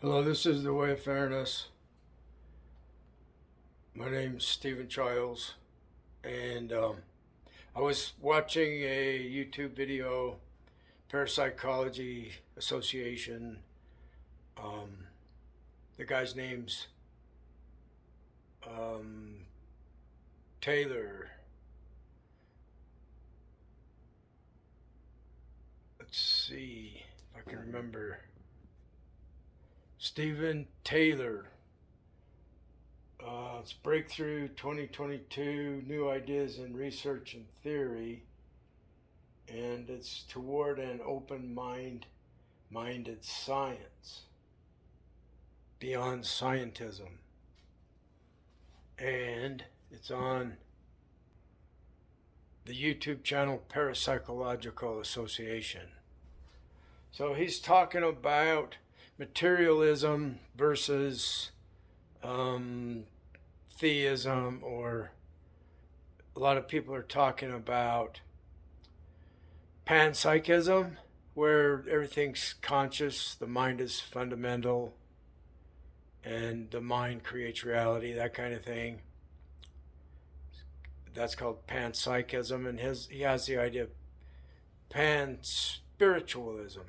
Hello, this is The Way of Fairness. My name's Stephen Childs, and I was watching a YouTube video, Parapsychology Association. The guy's name's um, Taylor. Let's see if I can remember. Stephen Taylor. It's Breakthrough 2022 New Ideas in Research and Theory, and it's toward an open-minded science beyond scientism. And it's on the YouTube channel Parapsychological Association. So he's talking about materialism versus theism, or a lot of people are talking about Panpsychism, where everything's conscious, the mind is fundamental, and the mind creates reality, that kind of thing. That's called Panpsychism, and he has the idea of Pan-spiritualism.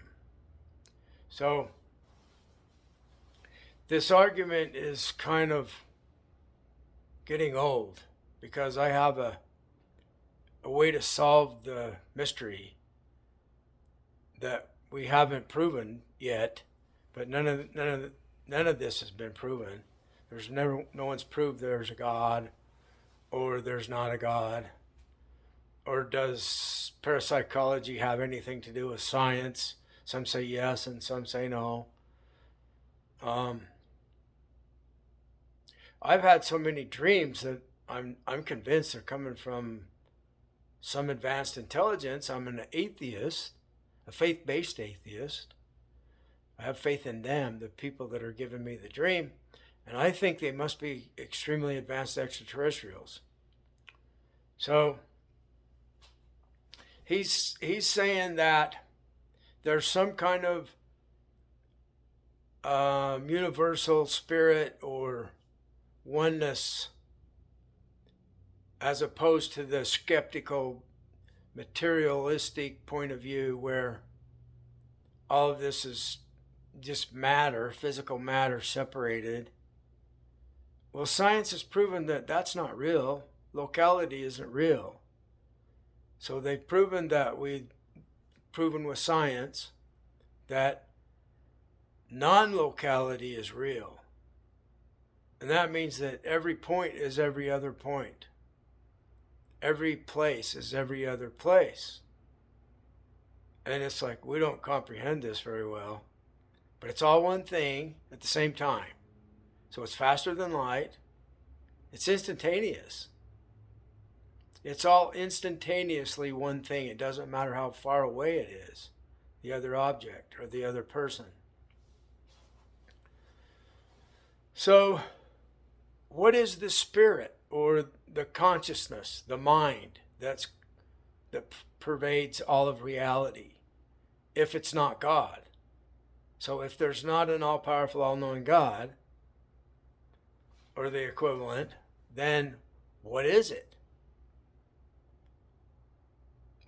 So this argument is kind of getting old, because I have a way to solve the mystery that we haven't proven yet, but none of this has been proven. No one's proved there's a God, or there's not a God, or does parapsychology have anything to do with science? Some say yes, and some say no. I've had so many dreams that I'm convinced they're coming from some advanced intelligence. I'm an atheist, a faith-based atheist. I have faith in them, the people that are giving me the dream, and I think they must be extremely advanced extraterrestrials. So he's saying that there's some kind of universal spirit or oneness, as opposed to the skeptical, materialistic point of view where all of this is just matter, physical matter separated. Well, science has proven that that's not real. Locality isn't real. So they've proven with science that non-locality is real. And that means that every point is every other point. Every place is every other place. And it's like, we don't comprehend this very well. But it's all one thing at the same time. So it's faster than light. It's instantaneous. It's all instantaneously one thing. It doesn't matter how far away it is, the other object or the other person. So what is the spirit or the consciousness, the mind that pervades all of reality, if it's not God? So if there's not an all-powerful, all-knowing God, or the equivalent, then what is it?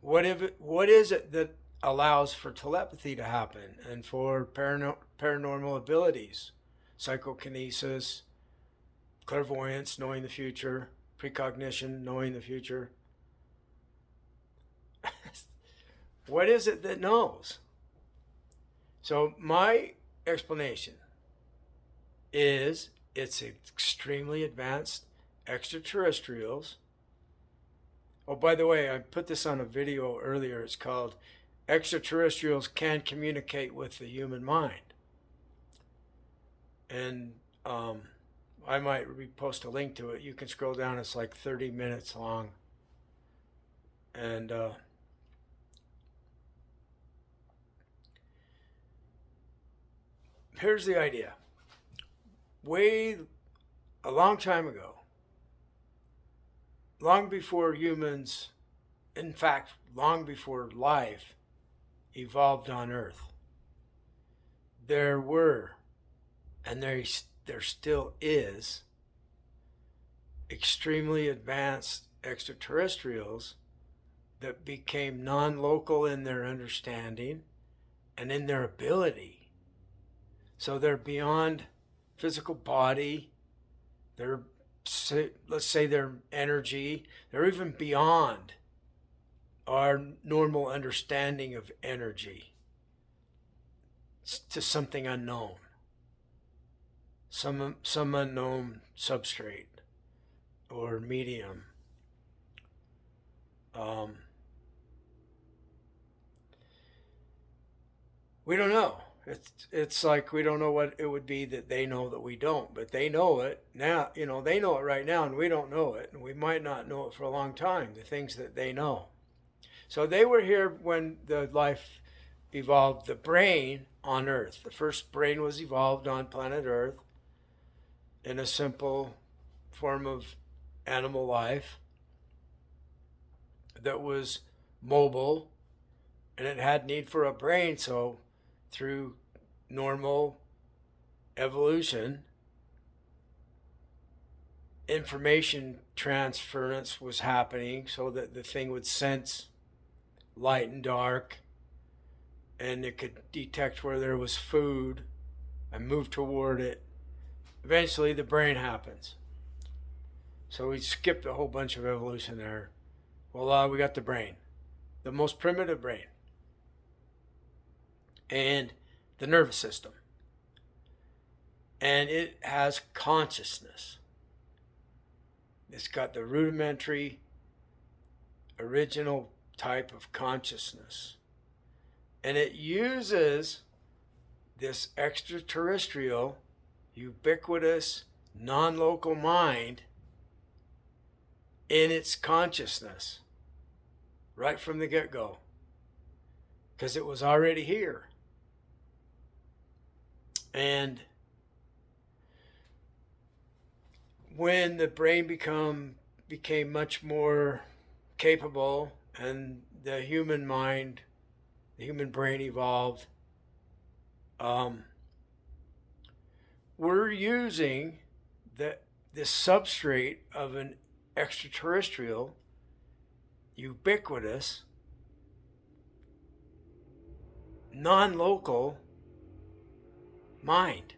What is it that allows for telepathy to happen and for paranormal abilities, psychokinesis, clairvoyance, knowing the future, precognition, knowing the future? What is it that knows? So my explanation is it's extremely advanced extraterrestrials. Oh, by the way, I put this on a video earlier. It's called Extraterrestrials Can Communicate with the Human Mind. And I might repost a link to it. You can scroll down. It's like 30 minutes long. And here's the idea. A long time ago, long before humans, in fact, long before life evolved on Earth, there were And there still is extremely advanced extraterrestrials that became non-local in their understanding and in their ability. So they're beyond physical body, they're, let's say, their energy, they're even beyond our normal understanding of energy to something unknown, some unknown substrate or medium. We don't know. It's like we don't know what it would be that they know that we don't, but they know it now. They know it right now, and we don't know it, and we might not know it for a long time. The things that they know. So they were here when the life evolved. The brain on Earth. The first brain was evolved on planet Earth in a simple form of animal life that was mobile, and it had need for a brain. So through normal evolution, information transference was happening so that the thing would sense light and dark, and it could detect where there was food and move toward it. Eventually the brain happens. So we skipped a whole bunch of evolution there. Well, we got the brain, the most primitive brain, and the nervous system. And it has consciousness. It's got the rudimentary, original type of consciousness. And it uses this extraterrestrial, ubiquitous, non-local mind in its consciousness right from the get-go, because it was already here. And when the brain became much more capable, and the human mind, the human brain evolved, we're using this substrate of an extraterrestrial, ubiquitous, non-local mind.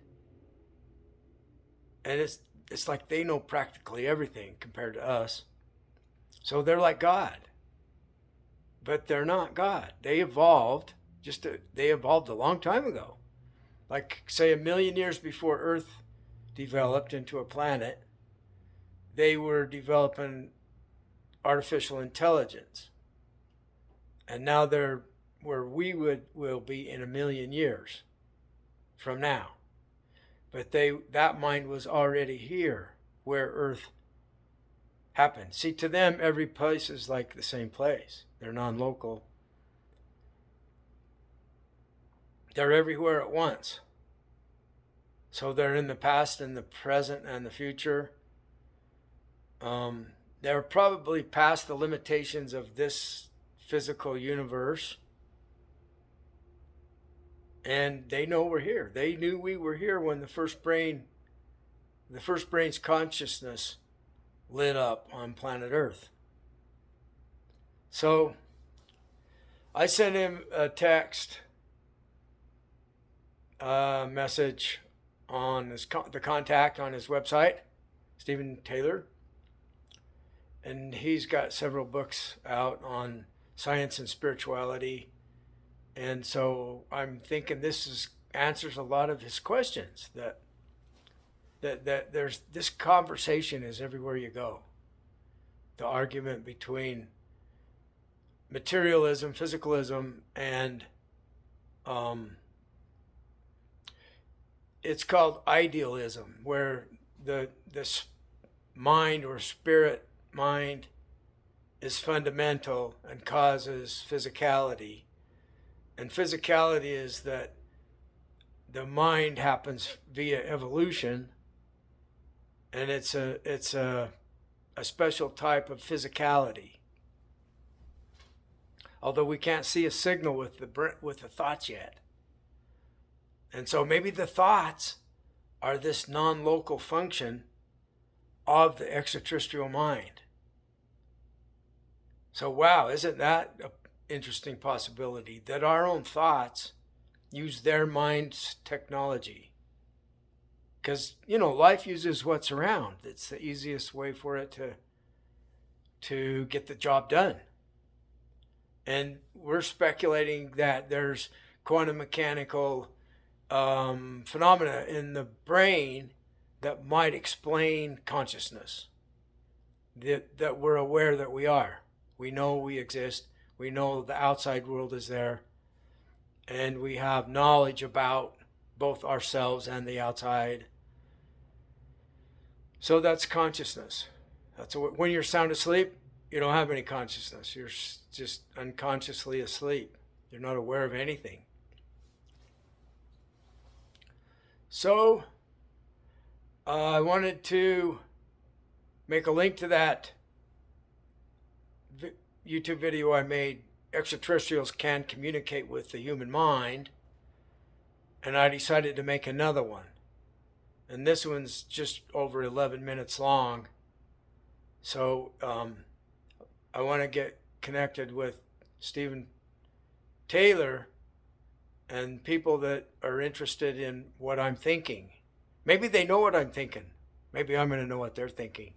And it's like they know practically everything compared to us. So they're like God. But they're not God. They evolved they evolved a long time ago. Like, say, 1 million years before Earth developed into a planet, they were developing artificial intelligence. And now they're where we will be in 1 million years from now. But that mind was already here where Earth happened. See, to them, every place is like the same place. They're non-local. They're everywhere at once. So they're in the past and the present and the future. They're probably past the limitations of this physical universe. And they know we're here. They knew we were here when the first brain's consciousness lit up on planet Earth. So I sent him a text message on the contact on his website, Stephen Taylor. And he's got several books out on science and spirituality. And so I'm thinking this answers a lot of his questions, that there's this conversation is everywhere you go. The argument between materialism, physicalism, and it's called idealism, where this mind or spirit mind is fundamental and causes physicality. And physicality is that the mind happens via evolution, and it's a special type of physicality. Although we can't see a signal with the thoughts yet. And so maybe the thoughts are this non-local function of the extraterrestrial mind. So wow, isn't that an interesting possibility, that our own thoughts use their mind's technology? Because, life uses what's around. It's the easiest way for it to get the job done. And we're speculating that there's quantum mechanical phenomena in the brain that might explain consciousness, that we're aware that we are. We know we exist. We know the outside world is there. And we have knowledge about both ourselves and the outside. So that's consciousness. When you're sound asleep, you don't have any consciousness. You're just unconsciously asleep. You're not aware of anything. So I wanted to make a link to that YouTube video I made, Extraterrestrials Can Communicate with the Human Mind, and I decided to make another one. And this one's just over 11 minutes long. So I want to get connected with Stephen Taylor and people that are interested in what I'm thinking. Maybe they know what I'm thinking. Maybe I'm going to know what they're thinking.